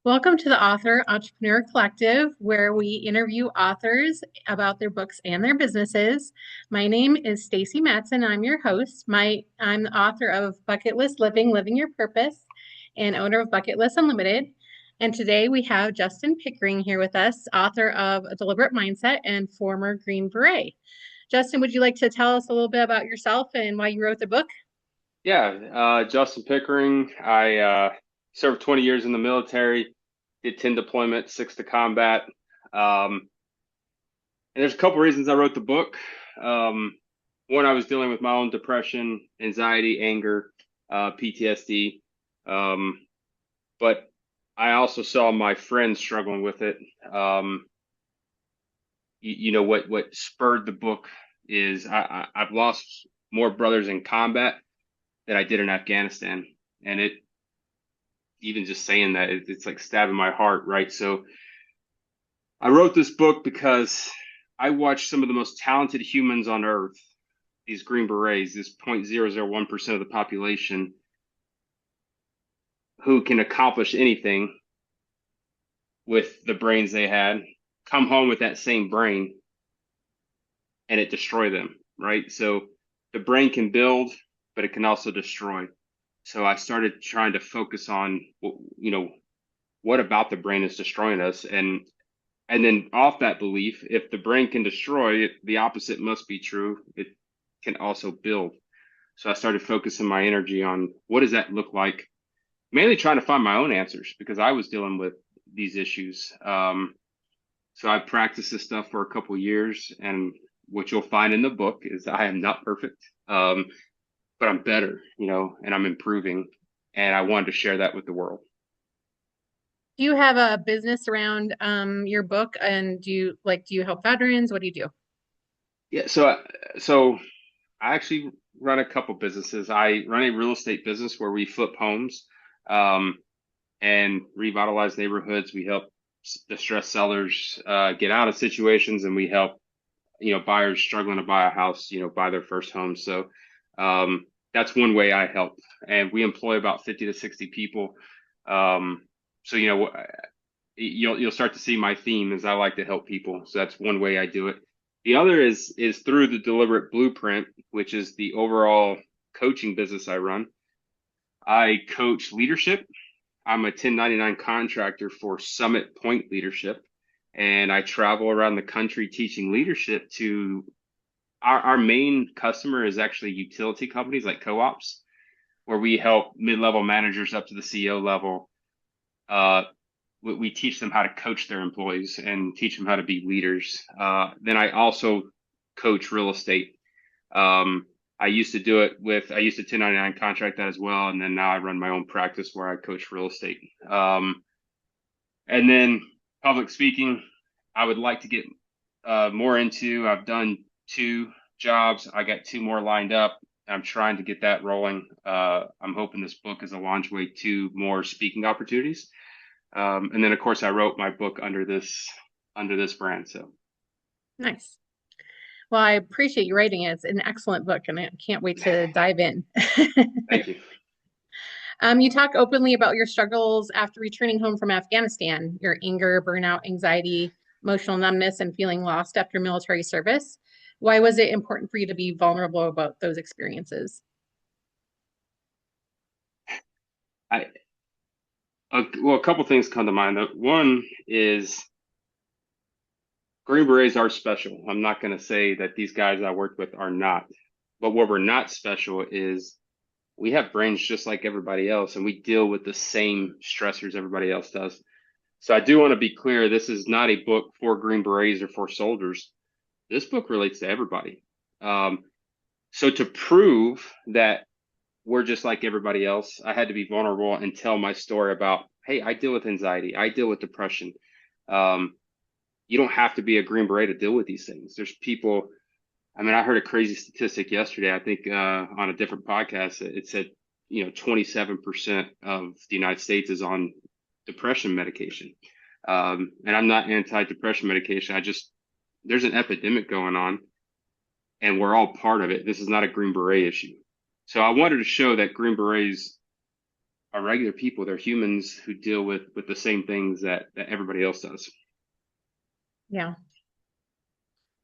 Welcome to the Author Entrepreneur Collective, where we interview authors about their books and their businesses. My name is Stacy Matson. I'm your host. I'm the author of Bucket List Living, Living Your Purpose, and owner of Bucket List Unlimited. And today we have Justin Pickering here with us, author of A Deliberate Mindset and former Green Beret. Justin, would you like to tell us a little bit about yourself and why you wrote the book? Justin Pickering. I served 20 years in the military, did 10 deployments, six to combat. Um, and there's a couple reasons I wrote the book. One, I was dealing with my own depression, anxiety, anger, PTSD. Um, but I also saw my friends struggling with it. Um, what spurred the book is I've lost more brothers in combat than I did in Afghanistan. And it even just saying that it's like stabbing my heart, right? So I wrote this book because I watched some of the most talented humans on earth, these Green Berets, this 0.001% of the population who can accomplish anything with the brains they had, come home with that same brain and it destroy them, right? So the brain can build, but it can also destroy. So I started trying to focus on, what about the brain is destroying us? And then off that belief, if the brain can destroy it, the opposite must be true. It can also build. So I started focusing my energy on what does that look like? Mainly trying to find my own answers because I was dealing with these issues. So I practiced this stuff for a couple of years, and what you'll find in the book is I am not perfect, but I'm better, and I'm improving. And I wanted to share that with the world. Do you have a business around your book? And do you help veterans? What do you do? Yeah, so I actually run a couple businesses. I run a real estate business where we flip homes um, and revitalize neighborhoods. We help distressed sellers get out of situations, and we help buyers struggling to buy a house, buy their first home. So that's one way I help, and we employ about 50 to 60 people. Um, so you'll start to see my theme is I like to help people. So that's one way I do it. The other is through the Deliberate Blueprint, which is the overall coaching business I run. I coach leadership. I'm a 1099 contractor for Summit Point Leadership, and I travel around the country teaching leadership to our main customer is actually utility companies like co-ops, where we help mid-level managers up to the CEO level. Uh, we teach them how to coach their employees and teach them how to be leaders. Then I also coach real estate. Um, I used to 1099 contract that as well. And then now I run my own practice where I coach real estate. And then public speaking, I would like to get more into. I've done two jobs. I got two more lined up. I'm trying to get that rolling. I'm hoping this book is a launchway to more speaking opportunities. And then of course I wrote my book under this brand. So Nice. Well, I appreciate you writing it. It's an excellent book, and I can't wait to dive in. thank you. You talk openly about your struggles after returning home from Afghanistan, your anger, burnout, anxiety, emotional numbness, and feeling lost after military service. Why was it important for you to be vulnerable about those experiences? I well, a couple things come to mind. One is Green Berets are special. I'm not going to say that these guys I worked with are not, but what we're not special is we have brains just like everybody else, and we deal with the same stressors everybody else does. So I do want to be clear, this is not a book for Green Berets or for soldiers. This book relates to everybody. Um, so to prove that we're just like everybody else, I had to be vulnerable and tell my story about, hey, I deal with anxiety, I deal with depression. Um, you don't have to be a Green Beret to deal with these things. There's people, I mean, I heard a crazy statistic yesterday, I think on a different podcast. It said, 27% of the United States is on depression medication. And I'm not anti-depression medication. There's an epidemic going on and we're all part of it. This is not a Green Beret issue. So I wanted to show that Green Berets are regular people. They're humans who deal with the same things that everybody else does. Yeah.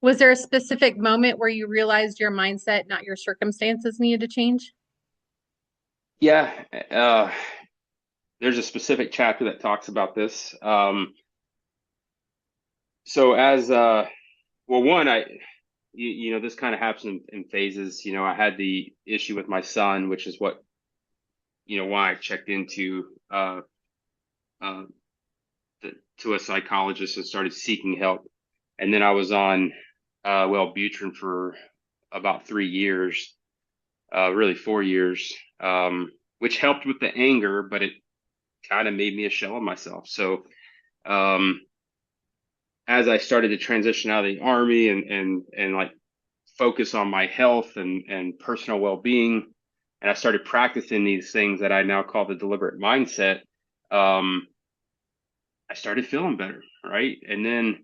Was there a specific moment where you realized your mindset, not your circumstances, needed to change? Yeah, uh, there's a specific chapter that talks about this. So as well, one, you know, this kind of happens in phases. You know, I had the issue with my son, which is what, you know, why I checked into uh, to a psychologist and started seeking help. And then I was on Wellbutrin for about 3 years, really 4 years, which helped with the anger, but it kind of made me a shell of myself. So um, as I started to transition out of the army and like focus on my health and personal well-being, and I started practicing these things that I now call the deliberate mindset, um, I started feeling better, right? And then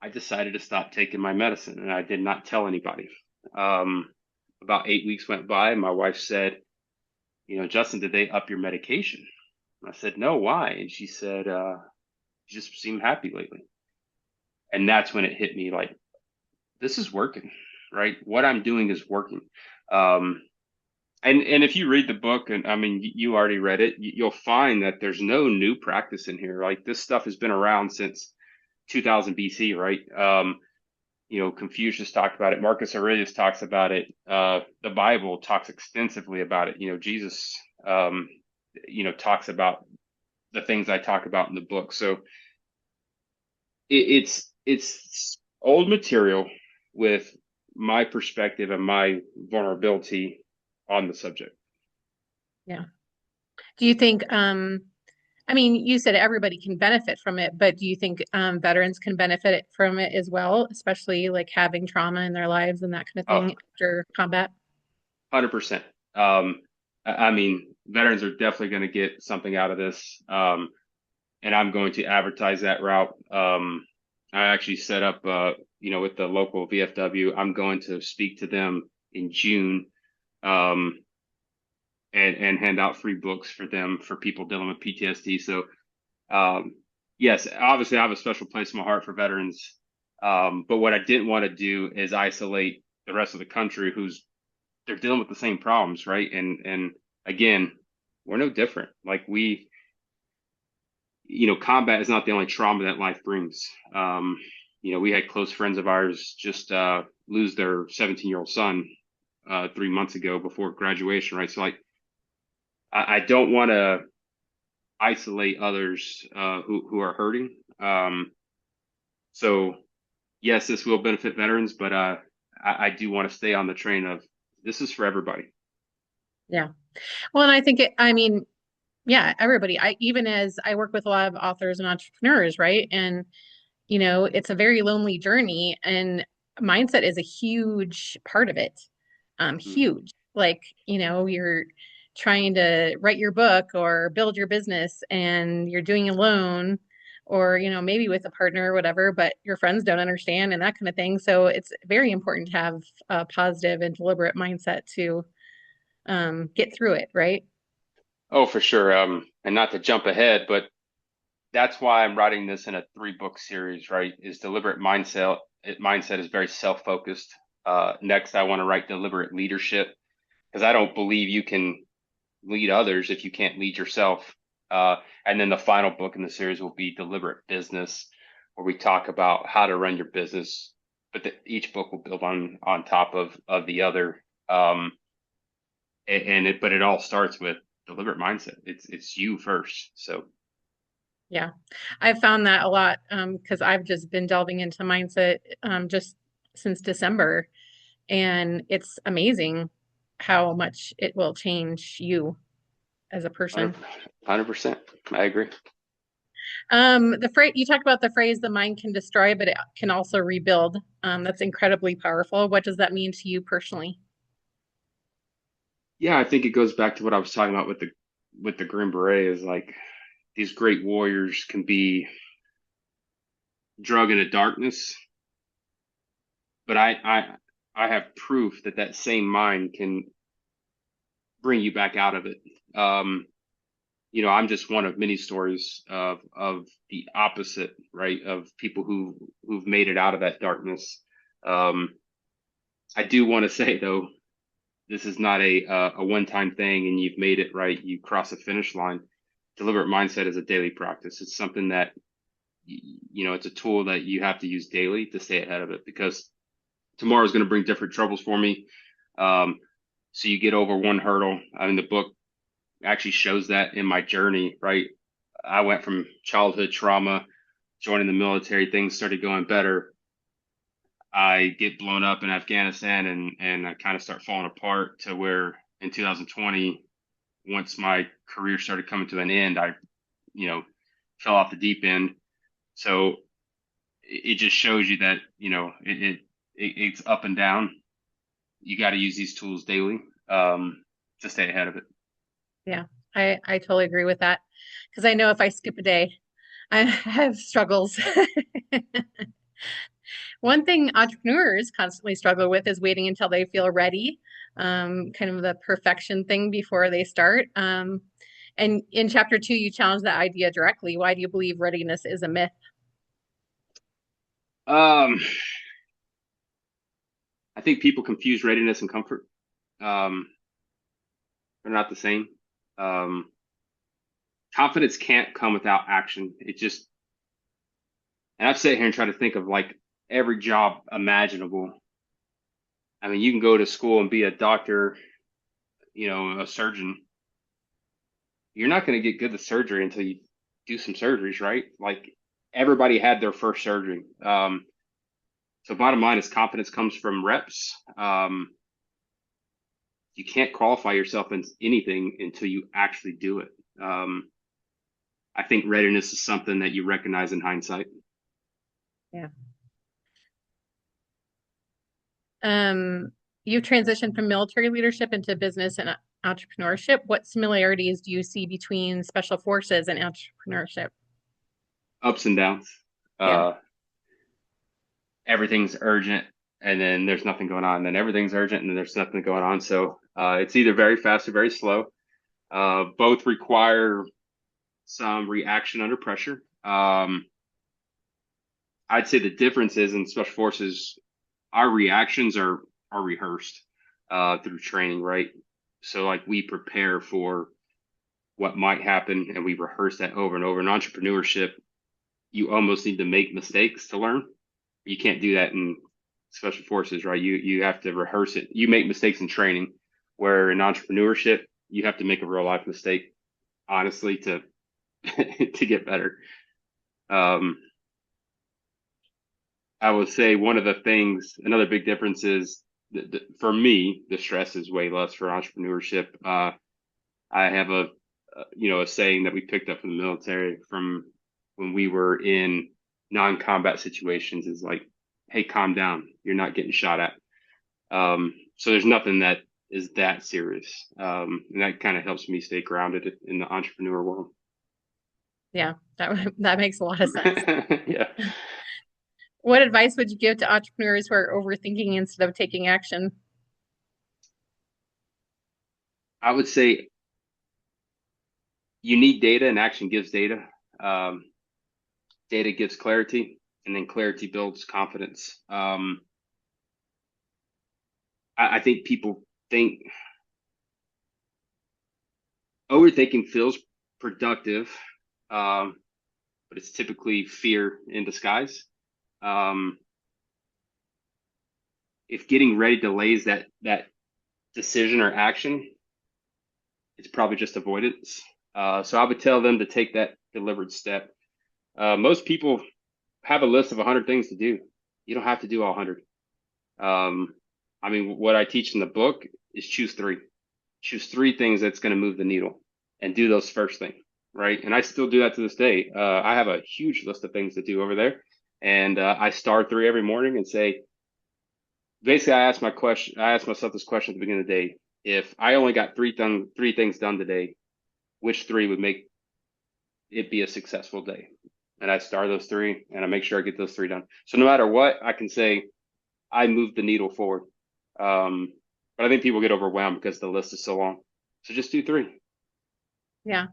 I decided to stop taking my medicine, and I did not tell anybody. Um, about 8 weeks went by, and my wife said, "You know, Justin, did they up your medication?" And I said, "No, why?" And she said, "You just seem happy lately." And that's when it hit me like, this is working, right? What I'm doing is working. Um, and if you read the book, and I mean, you already read it, you'll find that there's no new practice in here. Like this stuff has been around since 2000 BC, right? You know, Confucius talked about it. Marcus Aurelius talks about it. The Bible talks extensively about it. You know, Jesus, you know, talks about the things I talk about in the book. So it's old material with my perspective and my vulnerability on the subject. Yeah. Do you think, I mean, you said everybody can benefit from it, but do you think veterans can benefit from it as well, especially like having trauma in their lives and that kind of Oh, thing after combat? 100%. I mean, veterans are definitely going to get something out of this. And I'm going to advertise that route. I actually set up, you know, with the local VFW, I'm going to speak to them in June, um, and hand out free books for them for people dealing with PTSD. So, um, yes, obviously I have a special place in my heart for veterans. But what I didn't want to do is isolate the rest of the country who's they're dealing with the same problems, right? And again, we're no different. Like you know, combat is not the only trauma that life brings. You know, we had close friends of ours just lose their 17-year-old son 3 months ago before graduation, right? So like, I don't want to isolate others who are hurting. So yes, this will benefit veterans, but I do want to stay on the train of this is for everybody. Yeah. Well, and I think I mean, yeah, everybody. I even as I work with a lot of authors and entrepreneurs, right? And it's a very lonely journey, and mindset is a huge part of it. Mhm. Huge. Like, you're trying to write your book or build your business and you're doing it alone or, maybe with a partner or whatever, but your friends don't understand and that kind of thing. So it's very important to have a positive and deliberate mindset to get through it, right? Oh, for sure. And not to jump ahead, but that's why I'm writing this in a 3 book series, right? Is deliberate mindset. Mindset is very self-focused. Next, I want to write deliberate leadership because I don't believe you can lead others if you can't lead yourself. And then the final book in the series will be deliberate business, where we talk about how to run your business, but each book will build on top of the other. But it all starts with deliberate mindset. It's you first. So Yeah, I've found that a lot because I've just been delving into mindset just since December, and it's amazing how much it will change you as a person. 100%. I agree. The phrase you talked about the phrase "the mind can destroy, but it can also rebuild." That's incredibly powerful. What does that mean to you personally? Yeah, I think it goes back to what I was talking about with the Green Beret is like these great warriors can be drug into darkness, but I have proof that that same mind can bring you back out of it. I'm just one of many stories of the opposite, right? Of people who've made it out of that darkness. Um, I do want to say though, this is not a one-time thing, and you've made it right. You cross the finish line. Deliberate mindset is a daily practice. It's something that it's a tool that you have to use daily to stay ahead of it because tomorrow is going to bring different troubles for me. Um, so you get over one hurdle. I mean, the book actually shows that in my journey, right? I went from childhood trauma, joining the military, things started going better. I get blown up in Afghanistan and I kind of start falling apart to where in 2020, once my career started coming to an end, I, you know, fell off the deep end. So it just shows you that, it's up and down. You got to use these tools daily, to stay ahead of it. Yeah, I totally agree with that because I know if I skip a day, I have struggles. One thing entrepreneurs constantly struggle with is waiting until they feel ready, kind of the perfection thing before they start. And in chapter two, you challenge that idea directly. Why do you believe readiness is a myth? Um, I think people confuse readiness and comfort. Um, they're not the same. Um, Confidence can't come without action. And I've sat here and tried to think of like every job imaginable. I mean, you can go to school and be a doctor, a surgeon. You're not going to get good at surgery until you do some surgeries, right? Like everybody had their first surgery. So bottom line is confidence comes from reps. You can't qualify yourself in anything until you actually do it. Um, I think readiness is something that you recognize in hindsight. Yeah. Um, you've transitioned from military leadership into business and entrepreneurship. What similarities do you see between special forces and entrepreneurship? Ups and downs. Yeah. Uh, Everything's urgent, and then there's nothing going on. And then everything's urgent, and then there's nothing going on. So it's either very fast or very slow. Both require some reaction under pressure. I'd say the difference is in special forces, our reactions are rehearsed through training, right? So like we prepare for what might happen and we rehearse that over and over. In entrepreneurship, you almost need to make mistakes to learn. You can't do that in special forces, right? You have to rehearse it. You make mistakes in training, where in entrepreneurship, you have to make a real life mistake, honestly, to to get better. Um, I would say one of the things, another big difference is for me, the stress is way less for entrepreneurship. I have a saying that we picked up from the military from when we were in non-combat situations is like, hey, calm down. You're not getting shot at. So there's nothing that is that serious. And that kind of helps me stay grounded in the entrepreneur world. Yeah, that makes a lot of sense. Yeah. What advice would you give to entrepreneurs who are overthinking instead of taking action? I would say you need data and action gives data. Um, Data gives clarity and then clarity builds confidence. I think people think overthinking feels productive, um, but it's typically fear in disguise. Um, if getting ready delays that decision or action, it's probably just avoidance. So I would tell them to take that deliberate step. Most people have a list of 100 things to do. You don't have to do all 100. Um, I mean, what I teach in the book is choose three. Choose three things that's going to move the needle and do those first thing, right? And I still do that to this day. I have a huge list of things to do over there, and I star three every morning and say, basically, I ask myself this question at the beginning of the day: if I only got three things done today, which three would make it be a successful day? And I star those three, and I make sure I get those three done. So no matter what, I can say I moved the needle forward. But I think people get overwhelmed because the list is so long. So just do three. Yeah.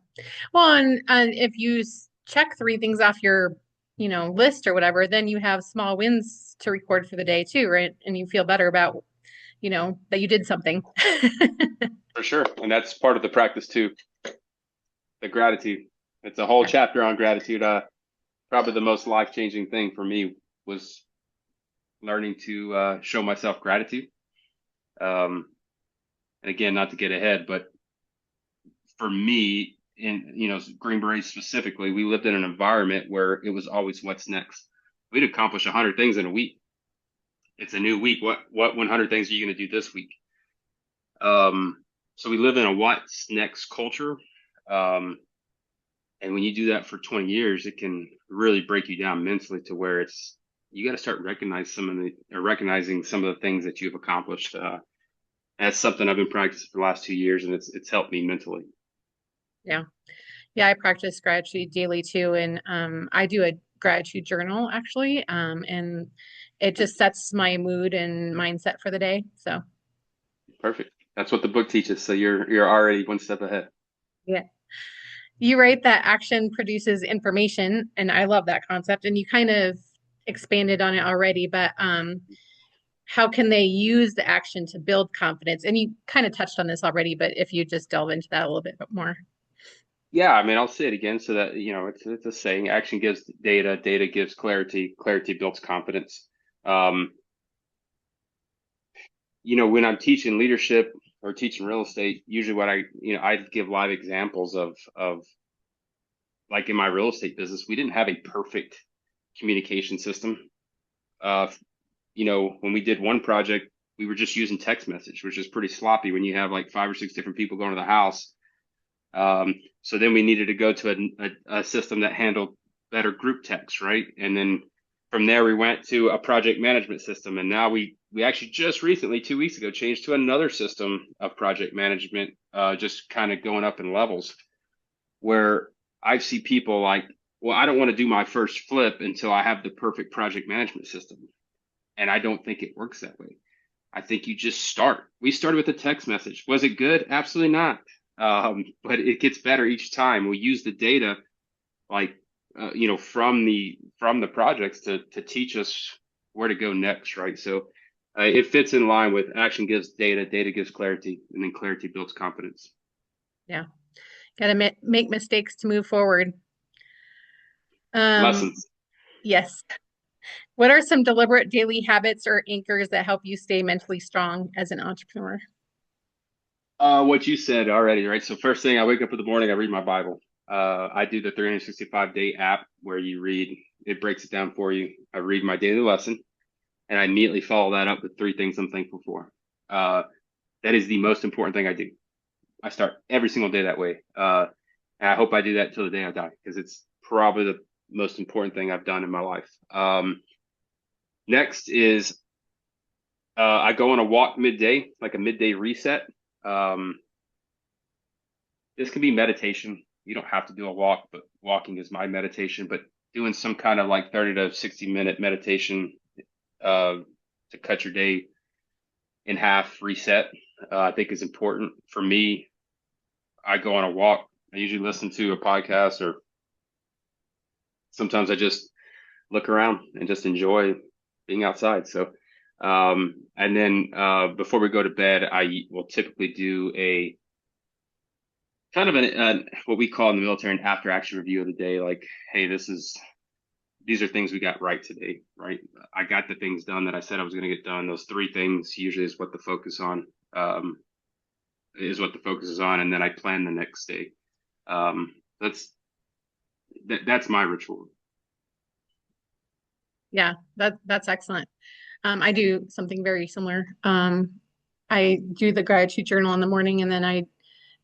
Well, and if you check three things off your, list or whatever, then you have small wins to record for the day too, right? And you feel better about, that you did something. For sure. And that's part of the practice too, the gratitude. It's a whole Yeah. chapter on gratitude. Probably the most life-changing thing for me was learning to show myself gratitude. Um, and again, not to get ahead, but for me, in Green Beret specifically, we lived in an environment where it was always what's next. We'd accomplish 100 things in a week. It's a new week. What 100 things are you going to do this week? So we live in a what's next culture. Um, and when you do that for 20 years, it can really break you down mentally to where you got to start recognizing some of the things that you've accomplished. That's something I've been practicing for the last 2 years, and it's helped me mentally. Yeah. Yeah, I practice gratitude daily too. And I do a gratitude journal actually. And it just sets my mood and mindset for the day. So, Perfect. That's what the book teaches. So you're already one step ahead. yeah. You write that action produces information, and I love that concept. And you kind of expanded on it already, but how can they use the action to build confidence? And you kind of touched on this already, but if you just delve into that a little bit more. Yeah, I mean, I'll say it again so that it's a saying. Action gives data, data gives clarity, clarity builds confidence. Um, when I'm teaching leadership or teaching real estate, usually I give live examples of like in my real estate business, we didn't have a perfect communication system. Uh, when we did one project, we were just using text message, which is pretty sloppy when you have like 5 or 6 different people going to the house. So then we needed to go to a system that handled better group text, right? And then from there we went to a project management system, and now we actually just recently 2 weeks ago changed to another system of project management, just kind of going up in levels. Where I see people like, well, I don't want to do my first flip until I have the perfect project management system, and I don't think it works that way. I think you just start. We started with a text message. Was it good? Absolutely not. But it gets better each time. We use the data, like from the projects to teach us where to go next, right? So it fits in line with action gives data, data gives clarity, and then clarity builds confidence. Yeah. Got to make mistakes to move forward. Um, Lessons. yes. What are some deliberate daily habits or anchors that help you stay mentally strong as an entrepreneur? What you said already, right? So first thing, I wake up in the morning, I read my Bible. I do the 365-day app where you read, it breaks it down for you. I read my daily lesson, and I immediately follow that up with three things I'm thankful for. Uh, that is the most important thing I do. I start every single day that way. And I hope I do that until the day I die because it's probably the most important thing I've done in my life. Next is I go on a walk midday, like a midday reset. Um, this can be meditation. You don't have to do a walk, but walking is my meditation. But doing some kind of like 30 to 60-minute meditation uh, to cut your day in half, reset, I think is important. For me, I go on a walk. I usually listen to a podcast, or sometimes I just look around and just enjoy being outside. So, and then before we go to bed, I will typically do a kind of what we call in the military an after action review of the day. Like, hey, these are things we got right today, right? I got the things done that I said I was going to get done. Those three things usually is what the focus on, and then I plan the next day. Um, that's that's my ritual. Yeah, that's excellent. I do something very similar. I do the gratitude journal in the morning, and then I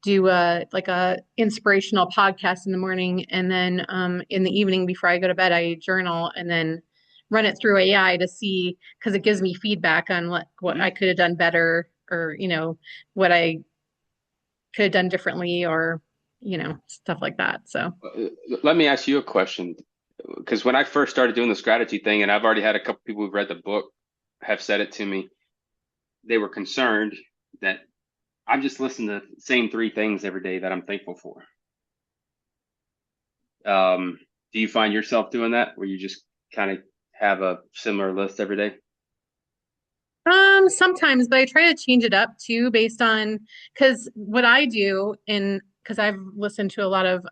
do like a inspirational podcast in the morning, and then in the evening before I go to bed, I journal and then run it through AI to see because it gives me feedback on what I Mhm. could have done better, or what I could have done differently, or stuff like that. So Let me ask you a question, because when I first started doing this gratitude thing, and I've already had a couple people who've read the book have said it to me, they were concerned that I'm just listening to the same three things every day that I'm thankful for. Um, do you find yourself doing that where you just kind of have a similar list every day? Sometimes, but I try to change it up too based on because what I do in because I've listened to a lot of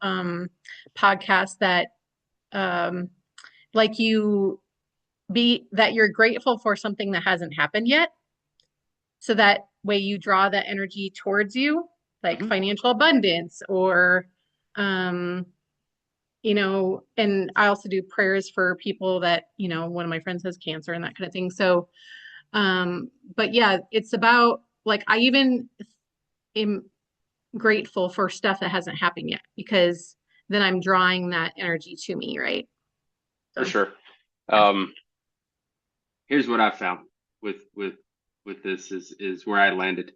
podcasts that um like you be that you're grateful for something that hasn't happened yet. So that way you draw that energy towards you, like Hmm. financial abundance or um and I also do prayers for people that, one of my friends has cancer and that kind of thing. So but yeah, it's about like I even am grateful for stuff that hasn't happened yet because then I'm drawing that energy to me, right? For So, sure. yeah. Um, here's what I found with this is where I landed.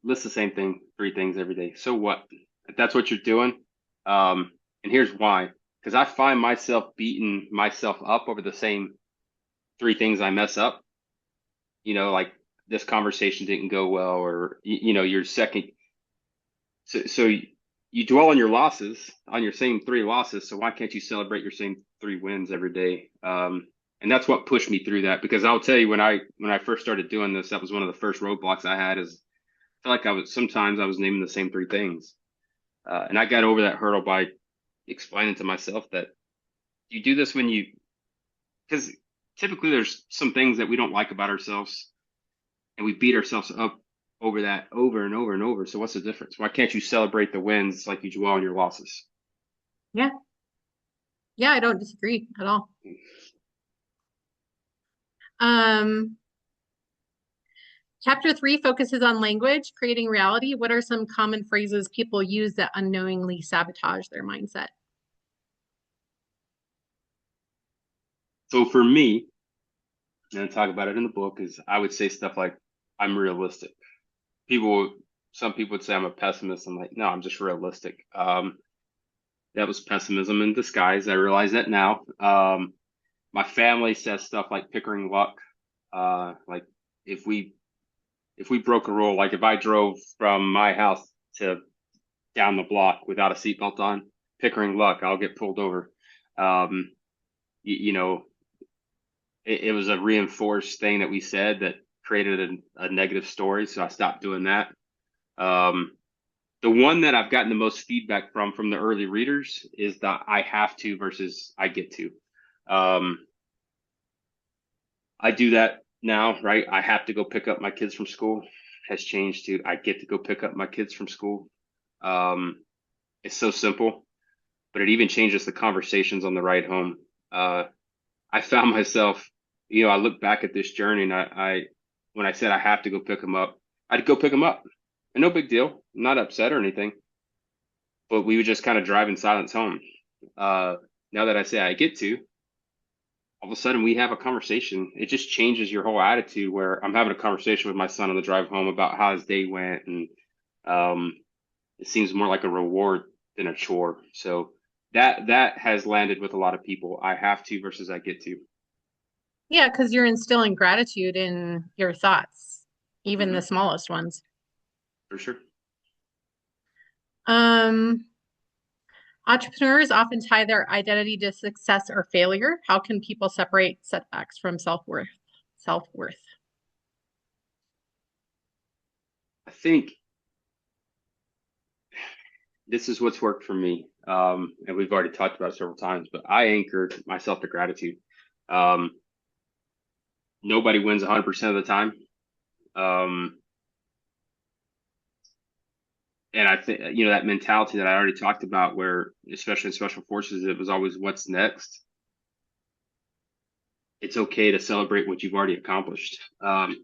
List the same thing, three things every day. So what? If that's what you're doing, and here's why. Because I find myself beating myself up over the same three things I mess up. Like this conversation didn't go well, or your second. So you dwell on your losses, on your same three losses. So why can't you celebrate your same three wins every day? And that's what pushed me through that. Because I'll tell you, when I first started doing this, that was one of the first roadblocks I had. Is I feel like I was naming the same three things, and I got over that hurdle by explaining to myself that you do this when you because typically there's some things that we don't like about ourselves and we beat ourselves up over that over and over and over. So what's the difference? Why can't you celebrate the wins like you dwell on your losses? Yeah. Yeah, I don't disagree at all. Um, Chapter 3 focuses on language, creating reality. What are some common phrases people use that unknowingly sabotage their mindset? So for me, and I talk about it in the book, is I would say stuff like, I'm realistic. People, some people would say I'm a pessimist. I'm like, no, I'm just realistic. That was pessimism in disguise. I realize that now. My family says stuff like Pickering luck. Like if we if we broke a rule, like if I drove from my house to down the block without a seatbelt on, Pickering luck, I'll get pulled over. Um, you know, it was a reinforced thing that we said that created a negative story, so I stopped doing that. Um, the one that I've gotten the most feedback from the early readers is the I have to versus I get to. Um, I do that now, right? I have to go pick up my kids from school has changed to I get to go pick up my kids from school. Um, it's so simple, but it even changes the conversations on the ride home. Uh, I found myself, I look back at this journey and when I said I have to go pick them up, I'd go pick them up. And no big deal. I'm not upset or anything, but we would just kind of drive in silence home. Uh, now that I say I get to, all of a sudden we have a conversation. It just changes your whole attitude where I'm having a conversation with my son on the drive home about how his day went. And um, it seems more like a reward than a chore. So that has landed with a lot of people. I have to versus I get to. Yeah, because you're instilling gratitude in your thoughts, even the Hmm. smallest ones. For sure. Um, Entrepreneurs often tie their identity to success or failure. How can people separate setbacks from self-worth? Self-worth. I think this is what's worked for me. And we've already talked about it several times, but I anchored myself to gratitude. Um, nobody wins 100% of the time. Um, and I think, that mentality that I already talked about, where especially in special forces, it was always what's next. It's okay to celebrate what you've already accomplished. And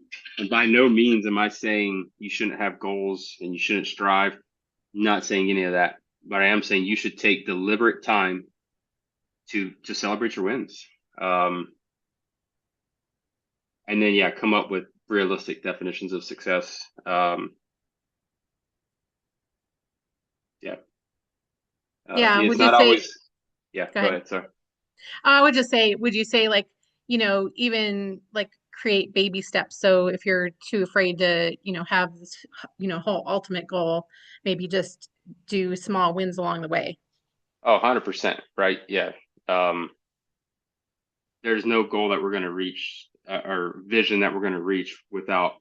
by no means am I saying you shouldn't have goals and you shouldn't strive. I'm not saying any of that, but I am saying you should take deliberate time to celebrate your wins. Um, and then yeah, come up with realistic definitions of success. Yeah, Yeah, it's would you not say, always. Yeah, go go ahead. ahead. Sorry. I would just say, would you say like, even like create baby steps. So if you're too afraid to, have this, whole ultimate goal, maybe just do small wins along the way. Oh, 100%, right? Yeah. Um, there's no goal that we're going to reach or vision that we're going to reach without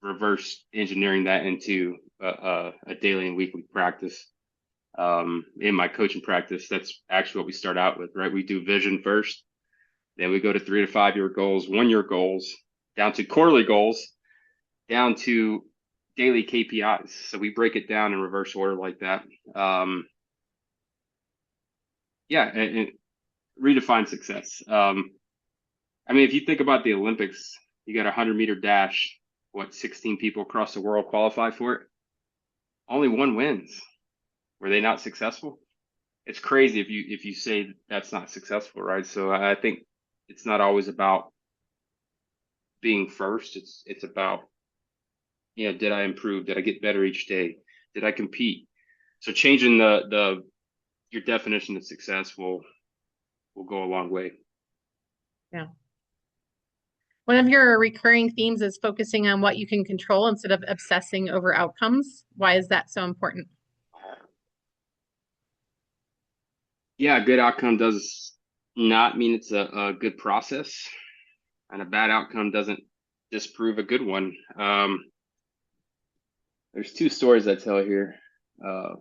reverse engineering that into a daily and weekly practice. In my coaching practice, that's actually what we start out with, right? We do vision first, then we go to 3 to 5 year goals, 1 year goals, down to quarterly goals, down to daily KPIs. So we break it down in reverse order like that. Um, yeah, and redefine success. I mean, if you think about the Olympics, you got a 100-meter dash, what, 16 people across the world qualify for it? Only one wins. Were they not successful? It's crazy if you say that's not successful, right? So I think it's not always about being first. It's about, did I improve? Did I get better each day? Did I compete? So changing the your definition of success will go a long way. Yeah. One of your recurring themes is focusing on what you can control instead of obsessing over outcomes. Why is that so important? Yeah, a good outcome does not mean it's a good process, and a bad outcome doesn't disprove a good one. There's two stories I tell here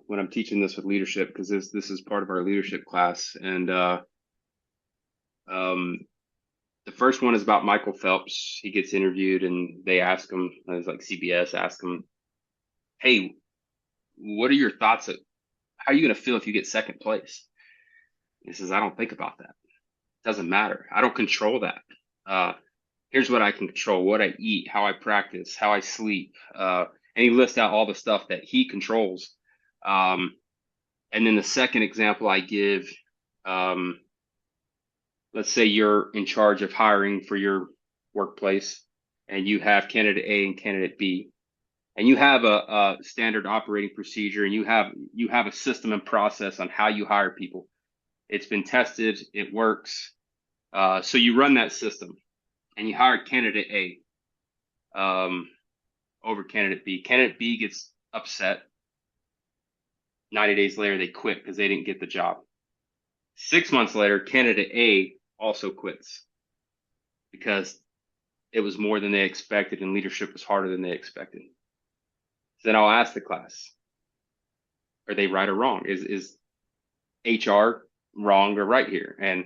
when I'm teaching this with leadership because this is part of our leadership class, and um, the first one is about Michael Phelps. He gets interviewed, and they ask him, it's like CBS, ask him, "Hey, what are your thoughts? How are you going to feel if you get second place?" He says, "I don't think about that. It doesn't matter. I don't control that. Uh, here's what I can control: what I eat, how I practice, how I sleep." And he lists out all the stuff that he controls. Um, and then the second example I give, um, let's say you're in charge of hiring for your workplace, and you have candidate A and candidate B, and you have a standard operating procedure, and you have a system and process on how you hire people. It's been tested, it works. So you run that system, and you hire candidate A over candidate B. Candidate B gets upset. 90 days later, they quit because they didn't get the job. 6 months later, candidate A also quits because it was more than they expected and leadership was harder than they expected. So then I'll ask the class, are they right or wrong? Is HR wrong or right here? And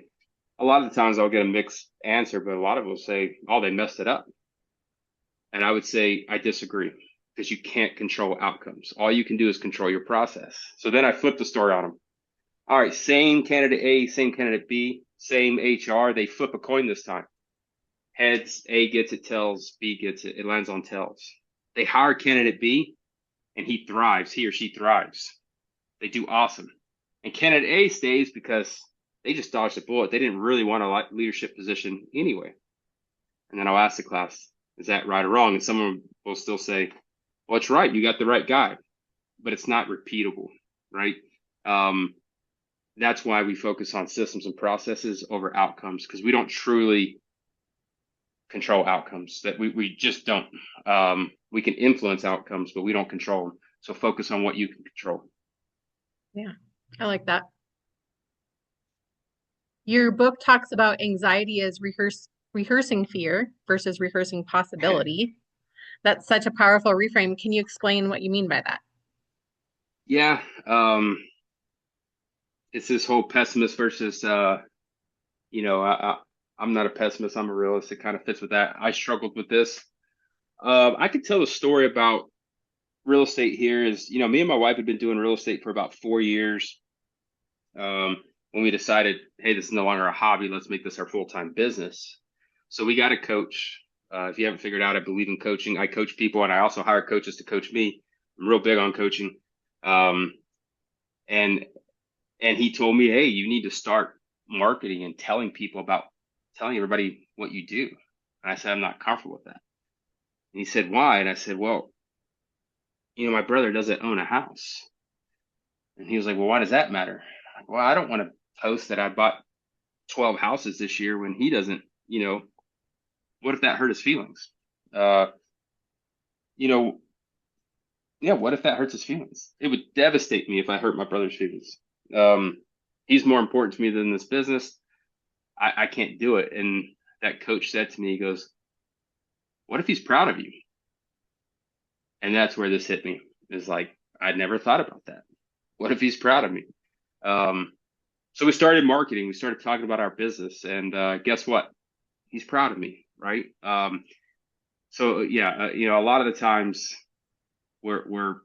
a lot of the times I'll get a mixed answer, but a lot of them will say, oh, they messed it up. And I would say, I disagree because you can't control outcomes. All you can do is control your process. So then I flip the story on them. All right, same candidate A, same candidate B, same HR. They flip a coin this time. Heads, A gets it, tails, B gets it. It lands on tails. They hire candidate B and he thrives. He or she thrives. They do awesome. And candidate A stays because they just dodged a bullet. They didn't really want a leadership position anyway. And then I'll ask the class, is that right or wrong? And someone will still say, well, it's right. You got the right guy, but it's not repeatable, right? Um, that's why we focus on systems and processes over outcomes because we don't truly control outcomes. That we just don't. We can influence outcomes, but we don't control them. So focus on what you can control. Yeah, I like that. Your book talks about anxiety as rehearsing fear versus rehearsing possibility. That's such a powerful reframe. Can you explain what you mean by that? Yeah, it's this whole pessimist versus you know, I'm not a pessimist. I'm a realist. It kind of fits with that. I struggled with this. I could tell a story about real estate here. Is me and my wife had been doing real estate for about 4 years. When we decided, hey, this is no longer a hobby, let's make this our full-time business. So we got a coach. If you haven't figured out, I believe in coaching. I coach people, and I also hire coaches to coach me. I'm real big on coaching. Um, and and he told me, hey, you need to start marketing and telling everybody what you do. And I said, I'm not comfortable with that. And he said, why? And I said, well, my brother doesn't own a house. And he was like, well, why does that matter? I'm like, well, I don't want to post that I bought 12 houses this year when he doesn't, what if that hurt his feelings? Uh, you know, yeah, what if that hurts his feelings? It would devastate me if I hurt my brother's feelings. He's more important to me than this business. I can't do it. And that coach said to me, he goes, what if he's proud of you? And that's where this hit me. Is like, I'd never thought about that. What if he's proud of me? Um, so we started marketing. We started talking about our business, and guess what? He's proud of me, right? So yeah, a lot of the times we're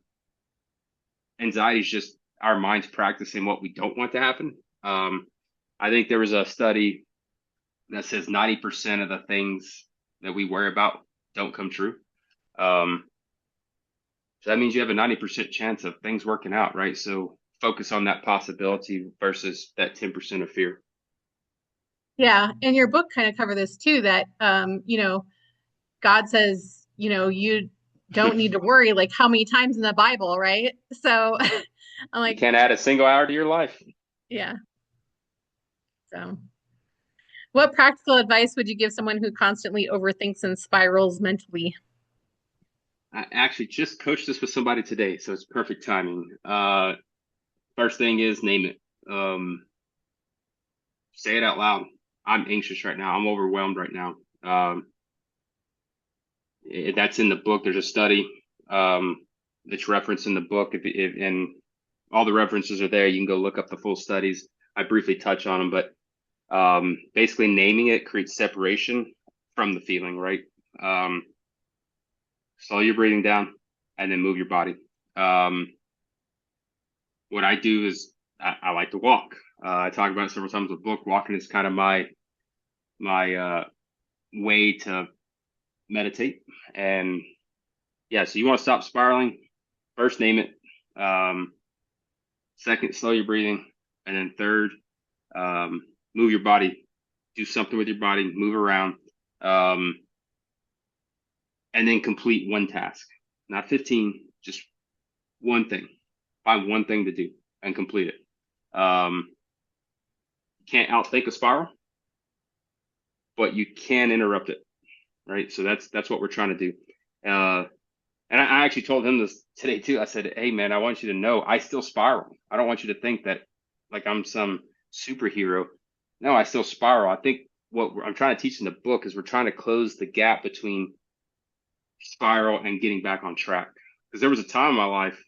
anxiety is just our minds practicing what we don't want to happen. I think there was a study that says 90% of the things that we worry about don't come true. Um, so that means you have a 90% chance of things working out, right? So focus on that possibility versus that 10% of fear. Yeah, and your book kind of cover this too, that God says, you don't need to worry, like how many times in the Bible, right? So I'm You like, can't add a single hour to your life. yeah. So what practical advice would you give someone who constantly overthinks and spirals mentally? I actually just coached this with somebody today, so it's perfect timing. First thing is name it. Say it out loud. I'm anxious right now. I'm overwhelmed right now. That's in the book. There's a study that's referenced in the book. And all the references are there. You can go look up the full studies. I briefly touch on them, but basically naming it creates separation from the feeling, right? Um, Slow your breathing down and then move your body. Um, what I do is I like to walk. I talk about it several times in the book. Walking is kind of my way to meditate. And yeah, so you want to stop spiraling. First, name it. Um, Second, slow your breathing, and then third, move your body. Do something with your body. Move around, um, and then complete one task. Not 15, just one thing. Find one thing to do and complete it. Can't outthink a spiral, but you can interrupt it, right? So that's what we're trying to do. Uh, and I actually told him this today too. I said, "Hey man, I want you to know I still spiral. I don't want you to think that like I'm some superhero. No, I still spiral. I think I'm trying to teach in the book is we're trying to close the gap between spiral and getting back on track. Because there was a time in my life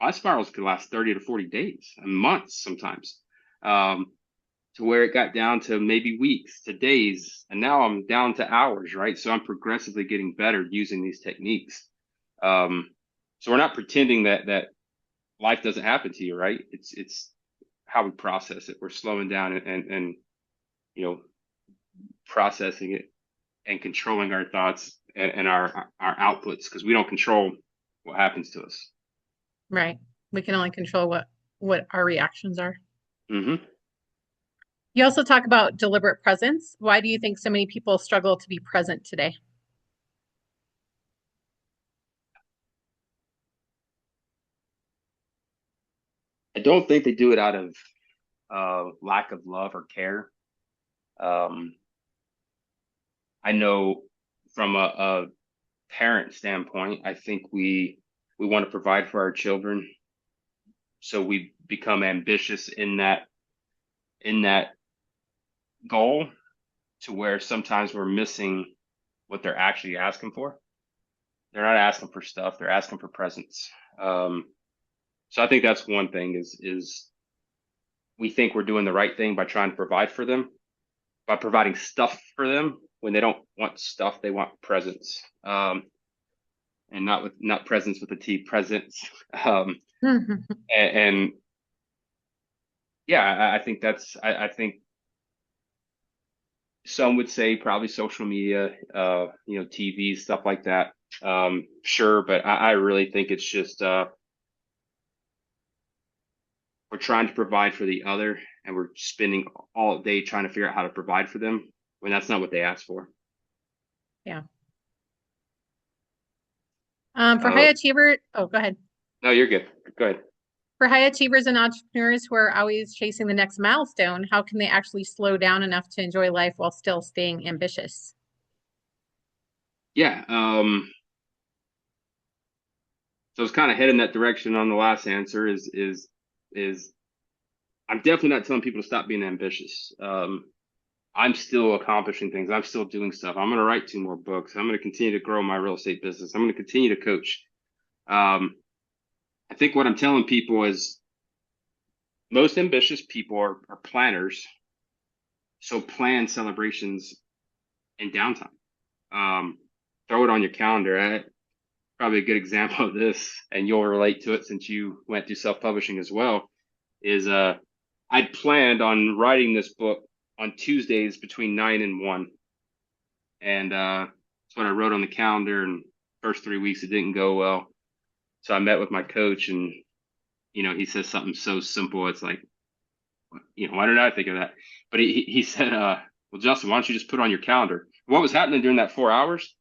my spirals could last 30 to 40 days and months sometimes. Um, to where it got down to maybe weeks to days, and now I'm down to hours, right? So I'm progressively getting better using these techniques. Um, so we're not pretending that life doesn't happen to you, right? It's how we process it. We're slowing down and you know processing it and controlling our thoughts and our outputs because we don't control what happens to us. Right. We can only control what our reactions are. Hmm. You also talk about deliberate presence. Why do you think so many people struggle to be present today? I don't think they do it out of lack of love or care. Um, I know from a parent standpoint, I think we want to provide for our children, so we become ambitious in that goal to where sometimes we're missing what they're actually asking for. They're not asking for stuff; they're asking for presence. So I think that's one thing is we think we're doing the right thing by trying to provide for them, by providing stuff for them when they don't want stuff, they want presence. And not presence with a T, presence. Um, and yeah, I think I think some would say probably social media, TV, stuff like that. Sure, but I really think it's just we're trying to provide for the other, and we're spending all day trying to figure out how to provide for them when that's not what they asked for. Yeah. For high Uh, achiever, oh, go ahead. no, you're good. Go ahead. For high achievers and entrepreneurs who are always chasing the next milestone, how can they actually slow down enough to enjoy life while still staying ambitious? Yeah. So it's kind of heading that direction on the last answer is I'm definitely not telling people to stop being ambitious. I'm still accomplishing things. I'm still doing stuff. I'm going to write 2 more books. I'm going to continue to grow my real estate business. I'm going to continue to coach. Um, I think what I'm telling people is most ambitious people are planners. So plan celebrations in downtime. Um, Throw it on your calendar. Probably a good example of this, and you'll relate to it since you went through self-publishing as well, is I'd planned on writing this book on Tuesdays between 9 and 1. And that's what I wrote on the calendar. And first 3 weeks, it didn't go well. So I met with my coach, and he says something so simple. It's like, why did I think of that? But he said, well, Justin, why don't you just put it on your calendar? What was happening during that 4 hours?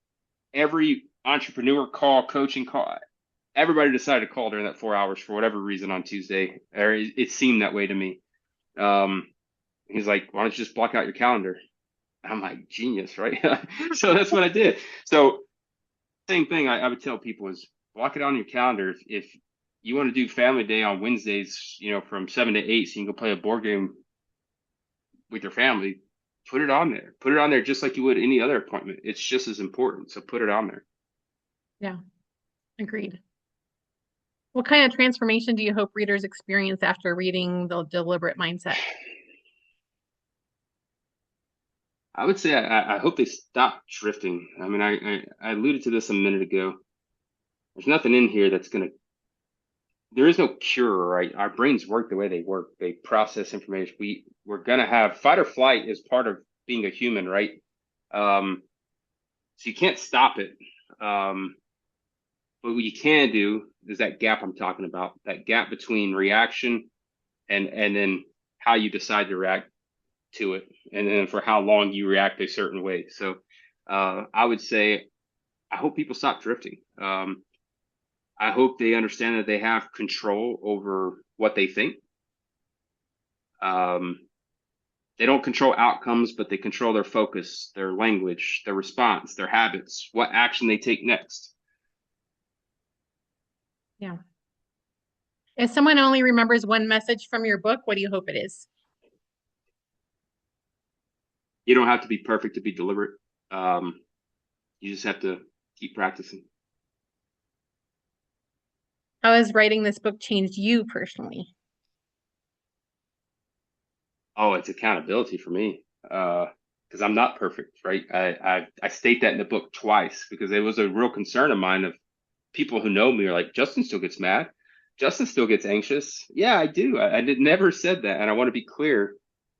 Every entrepreneur call, coaching call, everybody decided to call during that 4 hours for whatever reason on Tuesday, or it seemed that way to me. He's like, why don't you just block out your calendar? I'm like, genius, right? So that's what I did. So same thing I would tell people is block it on your calendar. If you want to do family day on Wednesdays, from 7 to 8, so you can go play a board game with your family, put it on there. Put it on there just like you would any other appointment. It's just as important. So put it on there. Yeah, agreed. What kind of transformation do you hope readers experience after reading The Deliberate Mindset? I would say I hope they stop drifting. I mean, I alluded to this a minute ago. There's nothing in here there is no cure, right? Our brains work the way they work. They process information. We're gonna have fight or flight is part of being a human, right? So you can't stop it. But what you can do is that gap I'm talking about, that gap between reaction and then how you decide to react to it, and then for how long you react a certain way. So I would say I hope people stop drifting. I hope they understand that they have control over what they think. Um, they don't control outcomes, but they control their focus, their language, their response, their habits, what action they take next. Yeah. If someone only remembers one message from your book, what do you hope it is? You don't have to be perfect to be deliberate. Um, you just have to keep practicing. How has writing this book changed you personally? Oh, it's accountability for me. Because I'm not perfect, right? I state that in the book twice because it was a real concern of mine of people who know me are like, Justin still gets mad. Justin still gets anxious. Yeah, I do. I did never said that. And I want to be clear,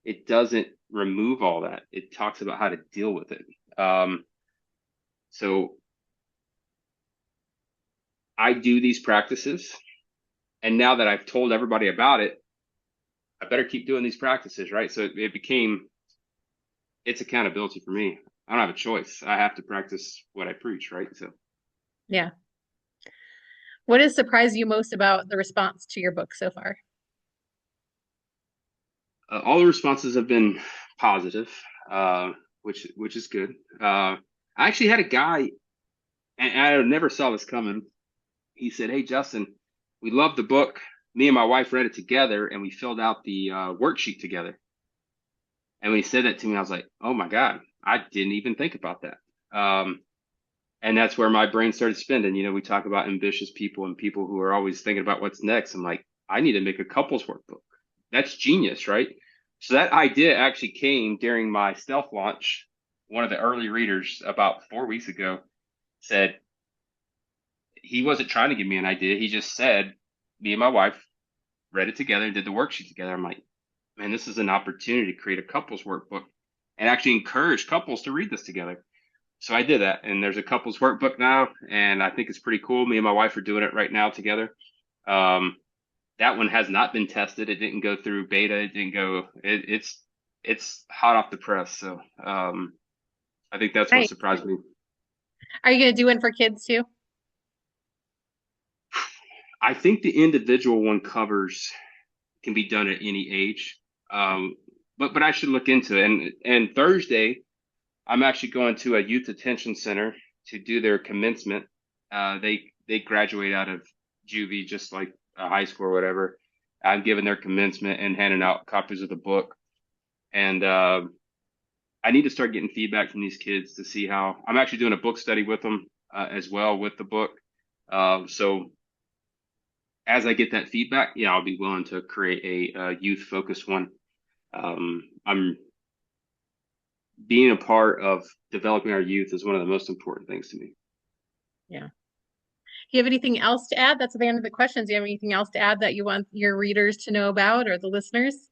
it doesn't remove all that. It talks about how to deal with it. So I do these practices. And now that I've told everybody about it, I better keep doing these practices, right? So it's accountability for me. I don't have a choice. I have to practice what I preach, right? So Yeah. What has surprised you most about the response to your book so far? all the responses have been positive, which is good. I actually had a guy, and I never saw this coming. He said, "Hey, Justin, we love the book. Me and my wife read it together, and we filled out the worksheet together." And when he said that to me, I was like, "Oh my God, I didn't even think about that." And that's where my brain started spinning. We talk about ambitious people and people who are always thinking about what's next. I'm like, I need to make a couples workbook. That's genius, right? So that idea actually came during my stealth launch. One of the early readers about 4 weeks ago said he wasn't trying to give me an idea. He just said, me and my wife read it together and did the worksheet together. I'm like, man, this is an opportunity to create a couples workbook and actually encourage couples to read this together. So I did that, and there's a couples workbook now, and I think it's pretty cool. Me and my wife are doing it right now together. Um, that one has not been tested. It didn't go through beta. It didn't go. It's hot off the press. So I think that's what Right. surprised me. Are you going to do one for kids too? I think the individual one covers can be done at any age. Um, but I should look into it. And Thursday, I'm actually going to a youth detention center to do their commencement. They graduate out of juvie just like high school or whatever, I'm giving their commencement and handing out copies of the book. And I need to start getting feedback from these kids to see how I'm actually doing a book study with them as well with the book. So as I get that feedback, yeah, I'll be willing to create a youth focused one. I'm being a part of developing our youth is one of the most important things to me. Yeah. Do you have anything else to add? That's the end of the questions. Do you have anything else to add that you want your readers to know about or the listeners?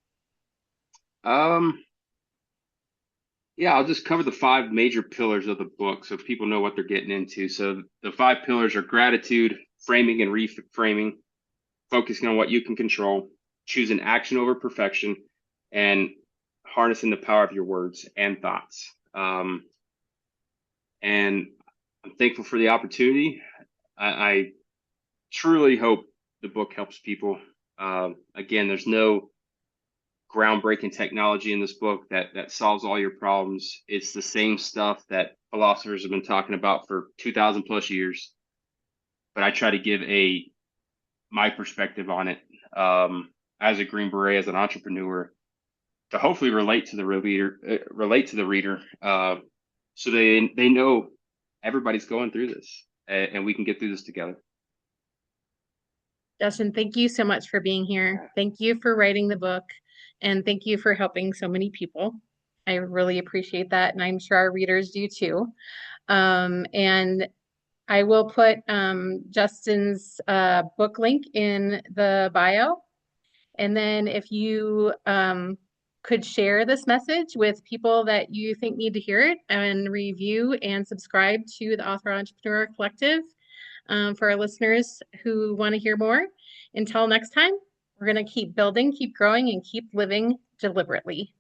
Um, yeah, I'll just cover the five major pillars of the book so people know what they're getting into. So the five pillars are gratitude, framing and reframing, focusing on what you can control, choosing action over perfection, and harnessing the power of your words and thoughts. And I'm thankful for the opportunity. I truly hope the book helps people. Again, there's no groundbreaking technology in this book that solves all your problems. It's the same stuff that philosophers have been talking about for 2000 plus years, but I try to give a my perspective on it as a Green Beret, as an entrepreneur, to hopefully relate to the reader, so they know everybody's going through this, and we can get through this together. Justin, thank you so much for being here. Thank you for writing the book, and thank you for helping so many people. I really appreciate that, and I'm sure our readers do too. And I will put Justin's book link in the bio. And then if you could share this message with people that you think need to hear it and review and subscribe to the Author Entrepreneur Collective for our listeners who want to hear more. Until next time, we're going to keep building, keep growing, and keep living deliberately.